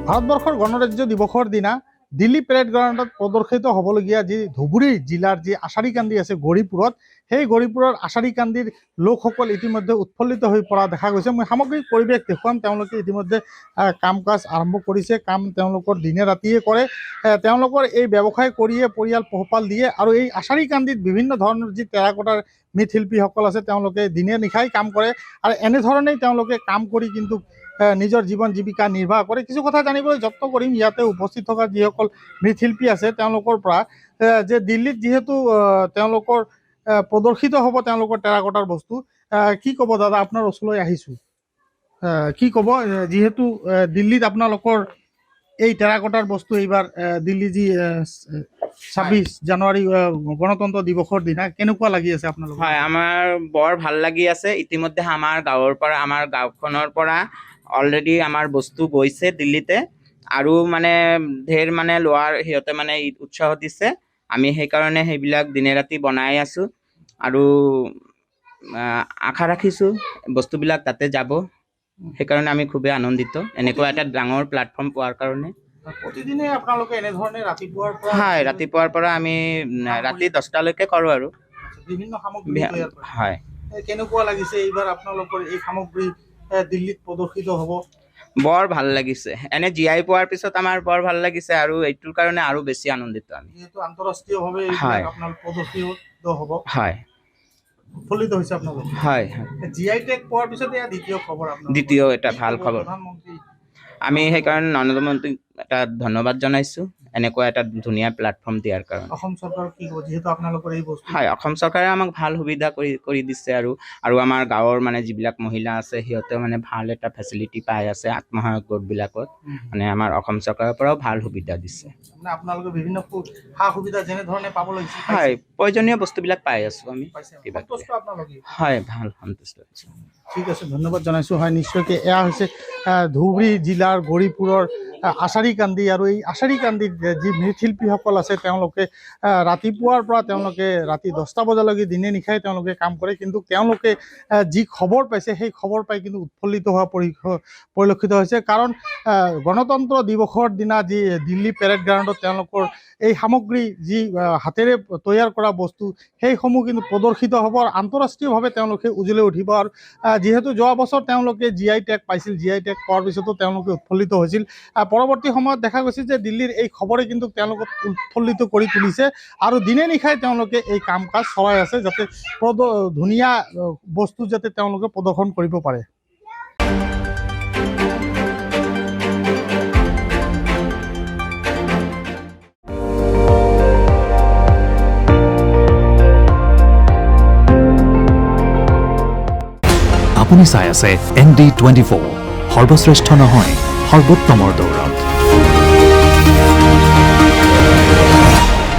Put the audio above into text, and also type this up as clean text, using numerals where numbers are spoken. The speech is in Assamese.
ভাৰতবৰ্ষৰ গণৰাজ্য দিৱসৰ দিনা দিল্লী পেৰেড গ্ৰাউণ্ডত প্ৰদৰ্শিত হ'বলগীয়া যি ধুবুৰী জিলাৰ যি আশাৰী কান্দি আছে গৌৰীপুৰত, সেই গৌৰীপুৰৰ আশাৰী কান্দিৰ লোকসকল ইতিমধ্যে উৎফুল্লিত হৈ পৰা দেখা গৈছে। মই সামগ্ৰিক পৰিৱেশ দেখুৱাম। তেওঁলোকে ইতিমধ্যে কাম কাজ আৰম্ভ কৰিছে, কাম তেওঁলোকৰ দিনে ৰাতিয়ে কৰে। তেওঁলোকৰ এই ব্যৱসায় কৰিয়ে পৰিয়াল পোহপাল দিয়ে আৰু এই আশাৰী কান্দিত বিভিন্ন ধৰণৰ যি টেৰাকোটাৰ মৃৎশিল্পীসকল আছে তেওঁলোকে দিনে নিশাই কাম কৰে আৰু এনেধৰণেই তেওঁলোকে কাম কৰি কিন্তু নিজৰ জীৱন জীৱিকা নিৰ্বাহ কৰে। কিছু কথা জানিবলৈ যত্ন কৰিম ইয়াতে উপস্থিত থকা যিসকল মৃৎশিল্পী আছে তেওঁলোকৰ পৰা, যে দিল্লীত যিহেতু তেওঁলোকৰ প্ৰদৰ্শিত হ'ব তেওঁলোকৰ টেৰাকোটাৰ বস্তু। কি ক'ব দাদা, আপোনাৰ ওচৰলৈ আহিছোঁ, কি ক'ব যিহেতু দিল্লীত আপোনালোকৰ এই টেৰাকোটাৰ বস্তু এইবাৰ দিল্লী যি 26 জানুৱাৰী গণতন্ত্ৰ দিৱসৰ দিনা কেনেকুৱা লাগি আছে আপোনালোকৰ? হয়, আমাৰ বৰ ভাল লাগি আছে। ইতিমধ্যে আমাৰ গাঁৱৰ পৰা, আমাৰ গাঁওখনৰ পৰা অলৰেডি আমাৰ বস্তু গৈছে দিল্লীতে আৰু মানে ঢেৰ মানে লোৱাৰ সিহঁতে মানে উৎসাহ দিছে। আমি সেইকাৰণে সেইবিলাক দিনে ৰাতি বনাই আছোঁ আৰু আশা ৰাখিছোঁ বস্তুবিলাক তাতে যাব। সেইকাৰণে আমি খুবেই আনন্দিত এনেকুৱা এটা ডাঙৰ প্লেটফৰ্ম পোৱাৰ কাৰণে। প্ৰতিদিনে আপোনালোকে এনেধৰণে ৰাতিপুৱাৰ পৰা? হয়, ৰাতিপুৱাৰ পৰা আমি ৰাতি 10টালৈকে কৰোঁ আৰু বিভিন্ন সামগ্ৰী তৈয়াৰ কৰে। হয়। কেনেকুৱা লাগিছে এইবাৰ আপোনালোকৰ এই সামগ্ৰী দিল্লীত প্ৰদৰ্শিত হ'ব? বৰ ভাল লাগিছে। এনে GI পোৱাৰ পিছত আমাৰ বৰ ভাল লাগিছে আৰু এইটোৰ কাৰণে আৰু বেছি আনন্দিত আমি। যিহেতু আন্তঃৰাষ্ট্ৰীয়ভাৱে হয় আপোনালোক প্ৰদৰ্শিত হ'ব। হয়, উৎফুল্লিত হৈছে আপোনালোক? হয়। GI টেগ পোৱাৰ পিছত এয়া দ্বিতীয় খবৰ আপোনালোকৰ? দ্বিতীয় এটা ভাল খবৰ। প্ৰধানমন্ত্ৰী আমি সেইকাৰণে নৰেন্দ্ৰ মোদীক এটা ধন্যবাদ জনাইছোঁ এনেকুৱা এটা ধুনীয়া প্লেটফৰ্ম দিয়াৰ কাৰণে। অসম চৰকাৰক কি ক'ব যিহেতু আপোনালোকৰ এই বস্তু? হয়, অসম চৰকাৰে আমাক ভাল সুবিধা কৰি দিছে আৰু আমাৰ গাঁৱৰ মানে যিবিলাক মহিলা আছে সিহঁতেও মানে ভাল এটা ফেচিলিটি পাই আছে আত্মসহায়ক গোটবিলাকত। মানে আমাৰ অসম চৰকাৰৰ পৰাও ভাল সুবিধা দিছে। মানে আপোনালোকে বিভিন্ন সা সুবিধা যেনেধৰণে পাব লাগিছিল? হয়, প্ৰয়োজনীয় বস্তুবিলাক পাই আছোঁ আমি। সন্তুষ্ট আপোনালোকে? হয়, ভাল সন্তুষ্ট হৈছোঁ। ঠিক আছে, ধন্যবাদ জনাইছোঁ। হয়, নিশ্চয়কৈ এয়া হৈছে ধুবুৰী জিলাৰ গৌৰীপুৰৰ আশাৰী কান্দি আৰু এই আশাৰী কান্দিত যি মৃৎশিল্পীসকল আছে তেওঁলোকে ৰাতিপুৱাৰ পৰা তেওঁলোকে ৰাতি 10টা বজালৈকে দিনে নিশাই তেওঁলোকে কাম কৰে। কিন্তু তেওঁলোকে যি খবৰ পাইছে সেই খবৰ পাই কিন্তু উৎফুল্লিত হোৱা পৰিলক্ষিত হৈছে। কাৰণ গণতন্ত্ৰ দিৱসৰ দিনা যি দিল্লী পেৰেড গ্ৰাউণ্ডত তেওঁলোকৰ এই সামগ্ৰী যি হাতেৰে তৈয়াৰ কৰা বস্তু সেইসমূহ কিন্তু প্ৰদৰ্শিত হ'ব আৰু আন্তঃৰাষ্ট্ৰীয়ভাৱে তেওঁলোকে উজ্বলি উঠিব। আৰু যিহেতু যোৱা বছৰ তেওঁলোকে GI টেগ পাইছিল, GI টেগ পোৱাৰ পিছতো তেওঁলোকে উৎফুল্লিত হৈছিল। পৰৱৰ্তী সময়ত দেখা গৈছে যে দিল্লীৰ এই খবৰে কিন্তু তেওঁলোকক উৎফুল্লিত কৰি তুলিছে আৰু দিনে নিশাই তেওঁলোকে এই কাম কাজ চলাই আছে যাতে ধুনীয়া বস্তু যাতে তেওঁলোকে প্ৰদৰ্শন কৰিব পাৰে। আপুনি চাই আছে ND24, সৰ্বশ্ৰেষ্ঠ নহয় সৰ্বোত্তমৰ দৌৰ।